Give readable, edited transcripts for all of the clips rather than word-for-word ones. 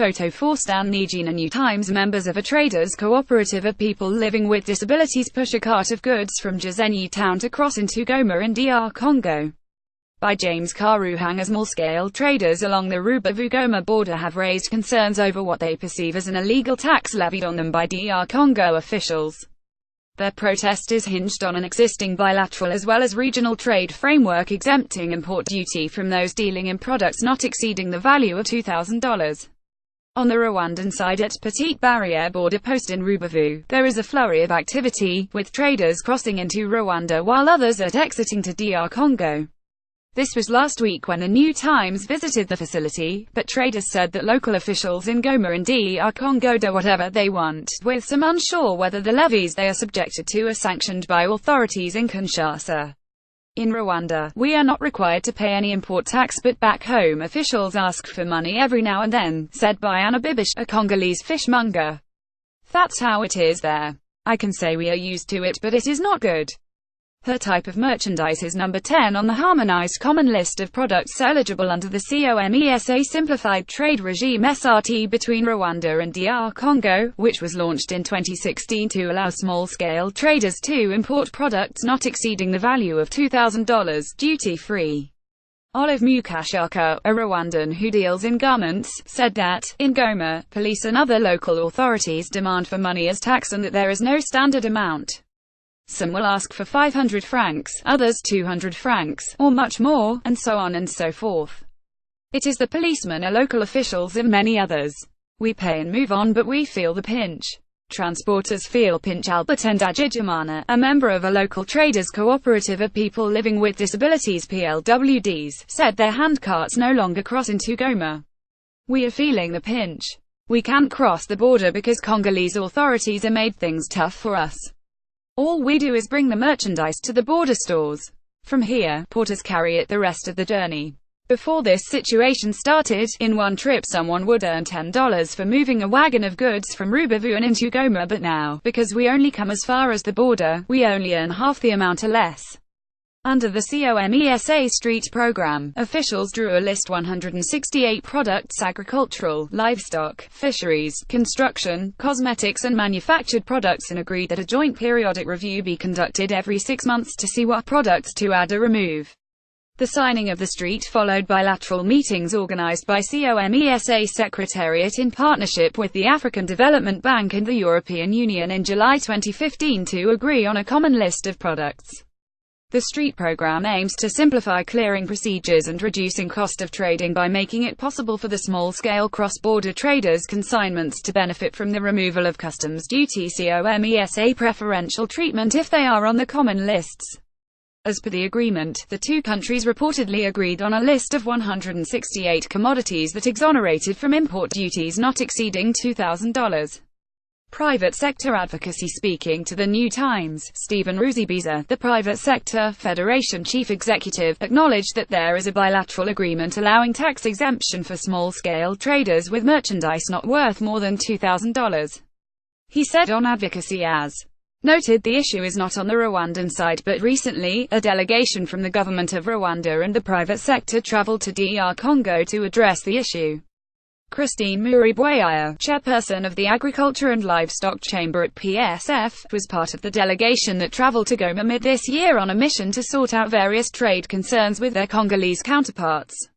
Photo 4 Stan Nijina New Times. Members of a traders cooperative of people living with disabilities push a cart of goods from Gisenyi town to cross into Goma in DR Congo. By James Karuhanga. Small-scale traders along the Rubavu-Goma border have raised concerns over what they perceive as an illegal tax levied on them by DR Congo officials. Their protest is hinged on an existing bilateral as well as regional trade framework exempting import duty from those dealing in products not exceeding the value of $2,000. On the Rwandan side at Petite Barriere border post in Rubavu, there is a flurry of activity, with traders crossing into Rwanda while others are exiting to DR Congo. This was last week when the New Times visited the facility, but traders said that local officials in Goma and DR Congo do whatever they want, with some unsure whether the levies they are subjected to are sanctioned by authorities in Kinshasa. In Rwanda, we are not required to pay any import tax, but back home officials ask for money every now and then, said Bayana Bibish, a Congolese fishmonger. That's how it is there. I can say we are used to it, but it is not good. Her type of merchandise is number 10 on the harmonized common list of products eligible under the COMESA simplified trade regime SRT between Rwanda and DR Congo, which was launched in 2016 to allow small-scale traders to import products not exceeding the value of $2,000, duty-free. Olive Mukashaka, a Rwandan who deals in garments, said that, in Goma, police and other local authorities demand for money as tax and that there is no standard amount. Some will ask for 500 francs, others 200 francs, or much more, and so on and so forth. It is the policemen or local officials and many others. We pay and move on, but we feel the pinch. Transporters feel pinch. Albert Ndagijimana, a member of a local traders cooperative of people living with disabilities PLWDs, said their handcarts no longer cross into Goma. We are feeling the pinch. We can't cross the border because Congolese authorities have made things tough for us. All we do is bring the merchandise to the border stores. From here, porters carry it the rest of the journey. Before this situation started, in one trip someone would earn $10 for moving a wagon of goods from Rubavu and into Goma, but now, because we only come as far as the border, we only earn half the amount or less. Under the COMESA Street program, officials drew a list 168 products: agricultural, livestock, fisheries, construction, cosmetics and manufactured products, and agreed that a joint periodic review be conducted every 6 months to see what products to add or remove. The signing of the street followed bilateral meetings organized by COMESA Secretariat in partnership with the African Development Bank and the European Union in July 2015 to agree on a common list of products. The street program aims to simplify clearing procedures and reducing cost of trading by making it possible for the small-scale cross-border traders consignments to benefit from the removal of customs duty COMESA preferential treatment if they are on the common lists. As per the agreement, the two countries reportedly agreed on a list of 168 commodities that exonerated from import duties not exceeding $2,000. Private sector advocacy. Speaking to the New Times, Stephen Ruzibiza, the Private Sector Federation chief executive, acknowledged that there is a bilateral agreement allowing tax exemption for small-scale traders with merchandise not worth more than $2,000. He said on advocacy as noted the issue is not on the Rwandan side, but recently, a delegation from the government of Rwanda and the private sector traveled to DR Congo to address the issue. Christine Muribwaya, chairperson of the Agriculture and Livestock Chamber at PSF, was part of the delegation that traveled to Goma mid this year on a mission to sort out various trade concerns with their Congolese counterparts.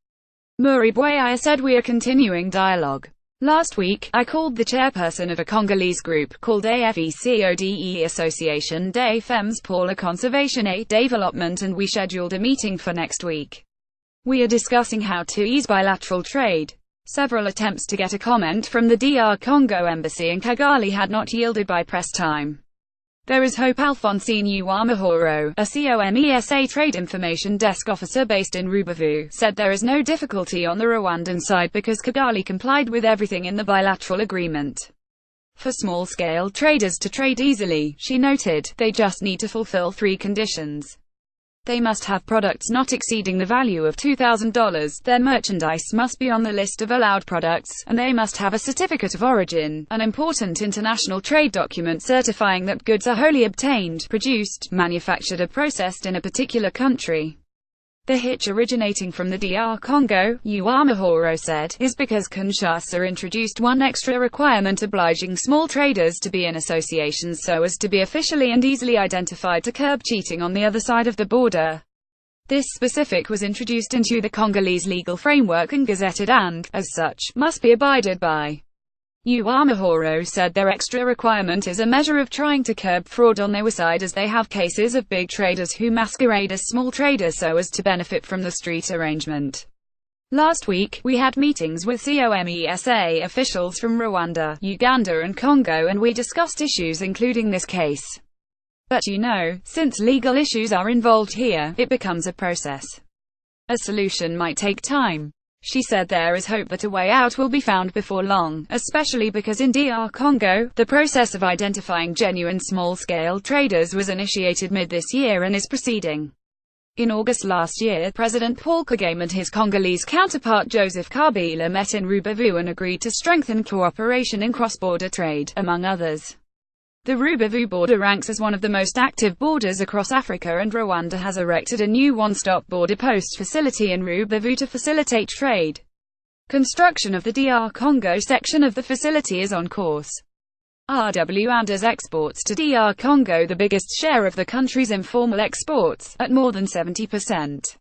Muribwaya said, "We are continuing dialogue. Last week, I called the chairperson of a Congolese group called AFECODE Association des Femmes pour la Conservation et Développement, and we scheduled a meeting for next week. We are discussing how to ease bilateral trade." Several attempts to get a comment from the DR Congo embassy in Kigali had not yielded by press time. There is hope. Alphonsine Uwamahoro, a COMESA Trade Information Desk officer based in Rubavu, said there is no difficulty on the Rwandan side because Kigali complied with everything in the bilateral agreement. For small-scale traders to trade easily, she noted, they just need to fulfill 3 conditions. They must have products not exceeding the value of $2,000, their merchandise must be on the list of allowed products, and they must have a certificate of origin, an important international trade document certifying that goods are wholly obtained, produced, manufactured or processed in a particular country. The hitch originating from the DR Congo, Uwamahoro said, is because Kinshasa introduced one extra requirement obliging small traders to be in associations so as to be officially and easily identified to curb cheating on the other side of the border. This specific was introduced into the Congolese legal framework and gazetted and, as such, must be abided by. Uwamahoro said their extra requirement is a measure of trying to curb fraud on their side, as they have cases of big traders who masquerade as small traders so as to benefit from the street arrangement. Last week, we had meetings with COMESA officials from Rwanda, Uganda and Congo, and we discussed issues including this case. But you know, since legal issues are involved here, it becomes a process. A solution might take time. She said there is hope that a way out will be found before long, especially because in DR Congo, the process of identifying genuine small-scale traders was initiated mid this year and is proceeding. In August last year, President Paul Kagame and his Congolese counterpart Joseph Kabila met in Rubavu and agreed to strengthen cooperation in cross-border trade, among others. The Rubavu border ranks as one of the most active borders across Africa, and Rwanda has erected a new one-stop border post facility in Rubavu to facilitate trade. Construction of the DR Congo section of the facility is on course. Rwanda's exports to DR Congo the biggest share of the country's informal exports, at more than 70%.